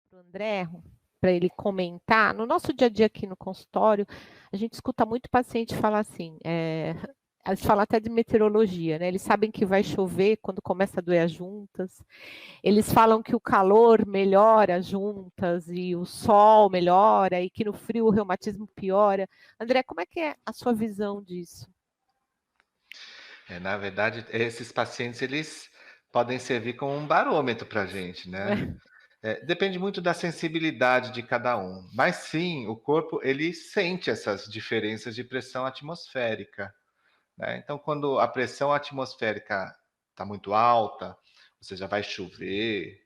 para o André, para ele comentar. No nosso dia a dia aqui no consultório, a gente escuta muito paciente falar assim, eles falam até de meteorologia, né? Eles sabem que vai chover quando começa a doer as juntas. Eles falam que o calor melhora as juntas e o sol melhora e que no frio o reumatismo piora. André, como é que é a sua visão disso? Na verdade, esses pacientes eles podem servir como um barômetro para a gente, né? Né? Depende muito da sensibilidade de cada um, mas sim, o corpo ele sente essas diferenças de pressão atmosférica, né? Então, quando a pressão atmosférica está muito alta, ou seja, vai chover,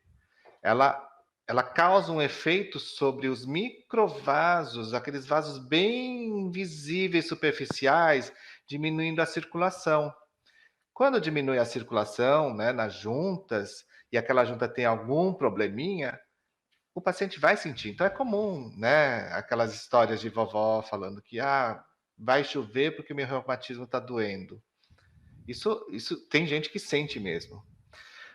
ela ela causa um efeito sobre os microvasos, aqueles vasos bem visíveis, superficiais, diminuindo a circulação. Quando diminui a circulação, né, nas juntas, e aquela junta tem algum probleminha, o paciente vai sentir. Então é comum, né, aquelas histórias de vovó falando que vai chover porque o meu reumatismo está doendo. Isso tem gente que sente mesmo.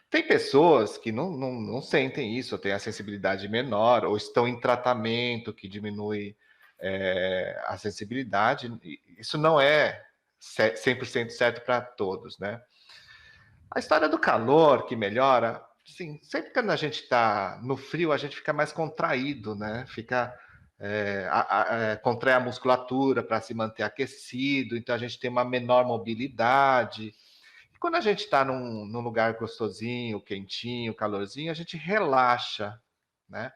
Tem pessoas que não sentem isso, têm a sensibilidade menor, ou estão em tratamento que diminui a sensibilidade. Isso não é 100% certo para todos, né? A história do calor que melhora, sim, sempre quando a gente está no frio, a gente fica mais contraído, né? Contrai a musculatura para se manter aquecido, então a gente tem uma menor mobilidade. E quando a gente está num lugar gostosinho, quentinho, calorzinho, a gente relaxa, né?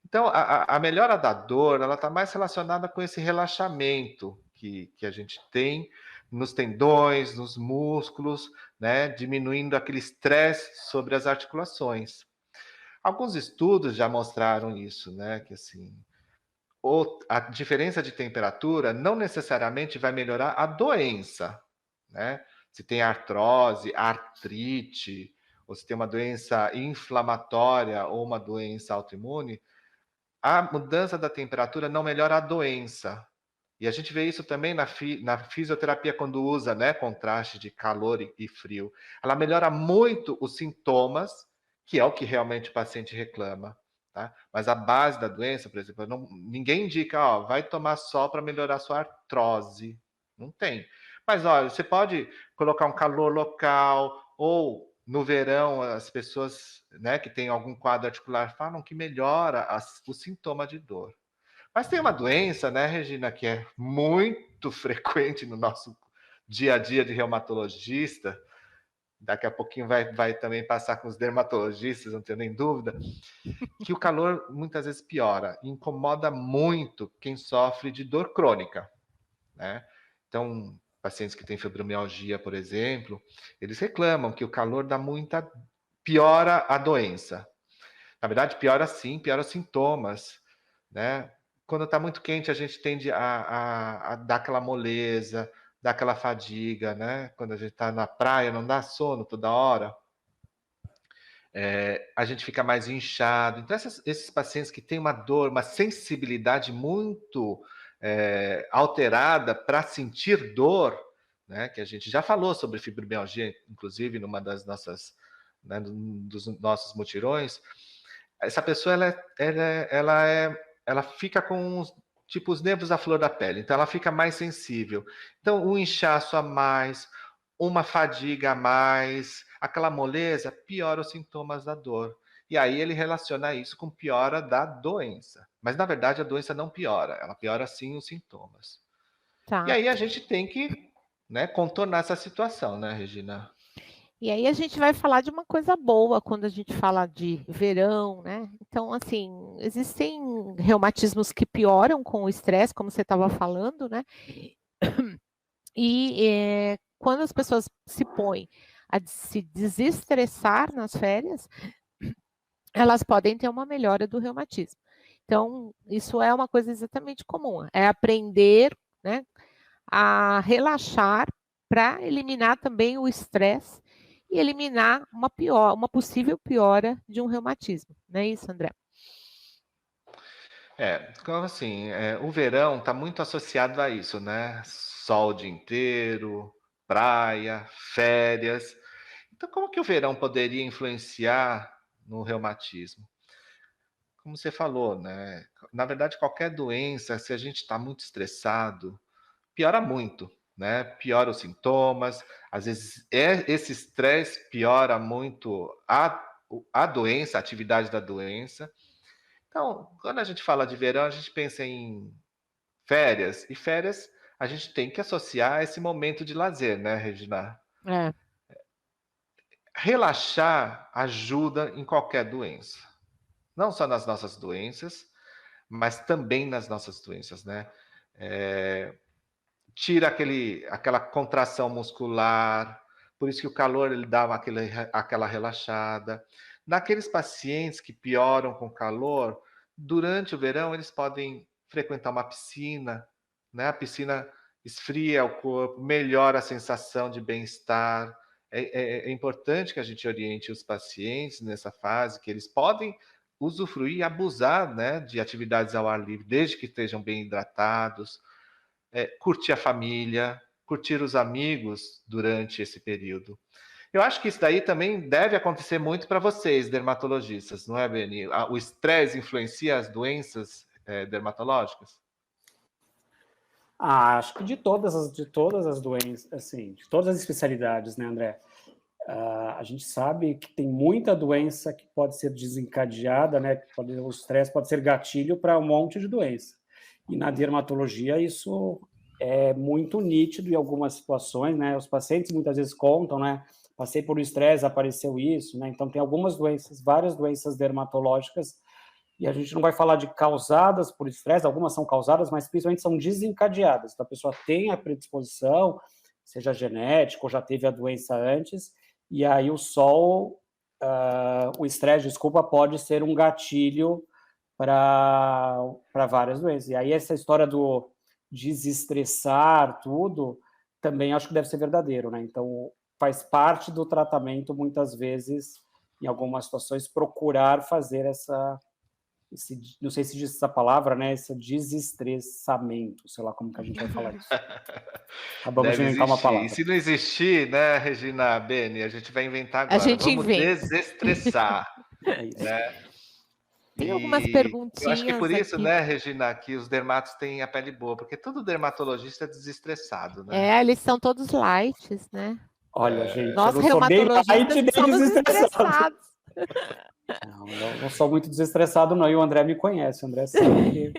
Então, a melhora da dor, ela está mais relacionada com esse relaxamento que a gente tem nos tendões, nos músculos, né? Diminuindo aquele estresse sobre as articulações. Alguns estudos já mostraram isso, né? Que assim, a diferença de temperatura não necessariamente vai melhorar a doença, né? Se tem artrose, artrite, ou se tem uma doença inflamatória ou uma doença autoimune, a mudança da temperatura não melhora a doença. E a gente vê isso também na fisioterapia quando usa, né, contraste de calor e frio. Ela melhora muito os sintomas, que é o que realmente o paciente reclama. Tá? Mas a base da doença, por exemplo, ninguém indica, ó, vai tomar sol para melhorar sua artrose. Não tem. Mas olha, você pode colocar um calor local, ou no verão, as pessoas, né, que têm algum quadro articular falam que melhora o sintoma de dor. Mas tem uma doença, né, Regina, que é muito frequente no nosso dia a dia de reumatologista. Daqui a pouquinho vai também passar com os dermatologistas, não tenho nem dúvida, que o calor muitas vezes piora, incomoda muito quem sofre de dor crônica, né? Então, pacientes que têm fibromialgia, por exemplo, eles reclamam que o calor dá muita piora a doença. Na verdade, piora sim, piora os sintomas, né? Quando está muito quente, a gente tende a dar aquela moleza, dar aquela fadiga, né? Quando a gente está na praia, não dá sono toda hora, a gente fica mais inchado. Então, esses pacientes que têm uma dor, uma sensibilidade muito alterada para sentir dor, né? Que a gente já falou sobre fibromialgia, inclusive, numa das nossas, né, dos nossos mutirões. Essa pessoa ela fica com os nervos à flor da pele, então ela fica mais sensível. Então, um inchaço a mais, uma fadiga a mais, aquela moleza piora os sintomas da dor. E aí ele relaciona isso com piora da doença. Mas na verdade a doença não piora, ela piora sim os sintomas. E Tá. aí a gente tem que, né, contornar essa situação, né, Regina? E aí a gente vai falar de uma coisa boa quando a gente fala de verão, né? Então, assim, existem reumatismos que pioram com o estresse, como você estava falando, né? E quando as pessoas se põem a se desestressar nas férias, elas podem ter uma melhora do reumatismo. Então, isso é uma coisa exatamente comum, é aprender, né, a relaxar para eliminar também o estresse e eliminar uma possível piora de um reumatismo. Não é isso, André? Então assim, o verão está muito associado a isso, né? Sol o dia inteiro, praia, férias. Então, como que o verão poderia influenciar no reumatismo? como você falou, né? Na verdade, qualquer doença, se a gente está muito estressado, piora muito, né? Piora os sintomas, às vezes esse estresse piora muito a doença, a atividade da doença. Então, quando a gente fala de verão, a gente pensa em férias, e férias a gente tem que associar esse momento de lazer, né, Regina? É, Relaxar ajuda em qualquer doença, não só nas nossas doenças, mas também nas nossas doenças, né? Tira aquela contração muscular, por isso que o calor ele dá aquela relaxada. Naqueles pacientes que pioram com calor, durante o verão eles podem frequentar uma piscina, né? A piscina esfria o corpo, melhora a sensação de bem-estar. É importante que a gente oriente os pacientes nessa fase, que eles podem usufruir e abusar, né, de atividades ao ar livre, desde que estejam bem hidratados, curtir a família, curtir os amigos durante esse período. Eu acho que isso daí também deve acontecer muito para vocês, dermatologistas, não é, Beni? O estresse influencia as doenças dermatológicas? Acho que de todas as doenças, assim, de todas as especialidades, né, André? A gente sabe que tem muita doença que pode ser desencadeada, né? O estresse pode ser gatilho para um monte de doença. E na dermatologia isso é muito nítido em algumas situações, né? Os pacientes muitas vezes contam, né? Passei por um estresse, apareceu isso, né? Então tem algumas doenças, várias doenças dermatológicas, e a gente não vai falar de causadas por estresse, algumas são causadas, mas principalmente são desencadeadas. Então a pessoa tem a predisposição, seja genética ou já teve a doença antes, e aí o sol, o estresse, desculpa, pode ser um gatilho para várias doenças. E aí essa história do desestressar tudo, também acho que deve ser verdadeiro, né? Então faz parte do tratamento, muitas vezes, em algumas situações, procurar fazer não sei se diz essa palavra, né? Esse desestressamento, sei lá como que a gente vai falar isso. Acabamos de inventar uma palavra. E se não existir, né, Regina, Beni, a gente vai inventar agora. A gente Vamos inventa. desestressar, É isso. né? Tem algumas Eu acho que perguntinhas por isso, aqui. né, Regina, que os dermatos têm a pele boa, porque todo dermatologista é desestressado, né? Eles são todos lights, né? Olha, gente, Nós eu não sou nem light reumatologistas nem que somos desestressado. estressados. Não, eu não sou muito desestressado, não. E o André me conhece. O André sabe que